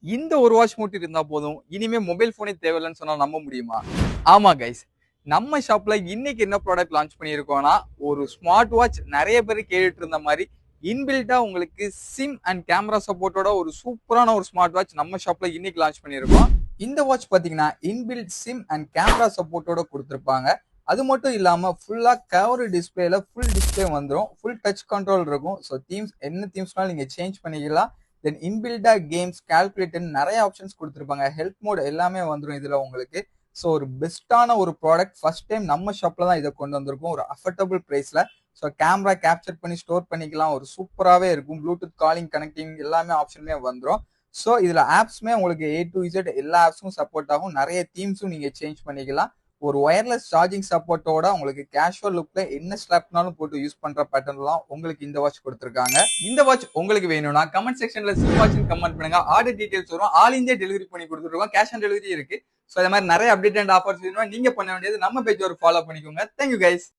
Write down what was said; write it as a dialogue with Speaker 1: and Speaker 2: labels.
Speaker 1: இந்த ஒரு வாட்ச் மட்டும் இருந்தா போதும், இனிமே மொபைல் போனே தேவையில்லைன்னு சொன்னா நம்ப முடியுமா? ஆமா கைஸ். நம்ம ஷாப்ல இன்னைக்கு என்ன ப்ராடக்ட் லான்ச் பண்ணியிருக்கோம்னா, ஒரு ஸ்மார்ட் வாட்ச் நெறைய பேர் கேட்டுட்டு இருந்த மாரி, இன்பில்ட்டா உங்களுக்கு சிம் அண்ட் கேமரா சப்போர்ட்டோட ஒரு சூப்பரான ஒரு ஸ்மார்ட் வாட்ச் நம்ம ஷாப்ல இன்னைக்கு லான்ச் பண்ணியிருக்கோம். இந்த வாட்ச் பாத்தீங்கன்னா, இன்பில்ட் சிம் அண்ட் கேமரா சப்போர்ட்டோட குடுத்திருப்பாங்க. அது மட்டும் இல்லாம ஃபுல்லா கர்வ்டு டிஸ்ப்ளேல ஃபுல் டிஸ்ப்ளே வந்துரும். ஃபுல் டச் கண்ட்ரோல் இருக்கும். ஸோ என்ன தீம்ஸ்னாலும் நீங்க சேஞ்ச் பண்ணிக்கலாம். தென் இன்பில்டா கேம்ஸ், கால்குலேட்டர் நிறைய ஆப்ஷன்ஸ் கொடுத்துருப்பாங்க. ஹெல்த் மோட் எல்லாமே வந்துடும் இதுல உங்களுக்கு. ஸோ ஒரு பெஸ்ட்டான ஒரு ப்ராடக்ட் ஃபர்ஸ்ட் டைம் நம்ம ஷாப்ல தான் இதை கொண்டு வந்திருக்கோம் ஒரு அஃபோர்டபுள் பிரைஸ்ல. ஸோ கேமரா கேப்சர் பண்ணி ஸ்டோர் பண்ணிக்கலாம். ஒரு சூப்பராகவே இருக்கும். ப்ளூடூத் காலிங் கனெக்டிங் எல்லாமே ஆப்ஷனுமே வந்துடும். ஸோ இதுல ஆப்ஸ்மே உங்களுக்கு A to Z எல்லா ஆப்ஸும் சப்போர்ட் ஆகும். நிறைய தீம்ஸும் நீங்க சேஞ்ச் பண்ணிக்கலாம். ஒரு ஒயர்லெஸ் சார்ஜிங் சப்போர்ட்டோட உங்களுக்கு கேஷுவல் லுக்ல என்ன ஸ்லாப்னாலும் போட்டு யூஸ் பண்ற பேட்டர்ன்லாம் உங்களுக்கு இந்த வாட்ச் கொடுத்துருக்காங்க. இந்த வாட்ச் உங்களுக்கு வேணும்னா கமெண்ட் செக்ஷன்ல சிம் வாட்ச்னு கமெண்ட் பண்ணுங்க. ஆர்டர் டீடைல்ஸ் வரும். ஆல் இந்தியா டெலிவரி பண்ணி கொடுத்துருக்கோம். கேஷ் ஆன் டெலிவரி இருக்கு. ஸோ இந்த மாதிரி நிறைய அப்டேட் அண்ட் ஆஃபர்ஸ் வேணும்னா நீங்க பண்ண வேண்டியது நம்ம பேஜ் ஒரு ஃபாலோ பண்ணிக்கோங்க. Thank you guys.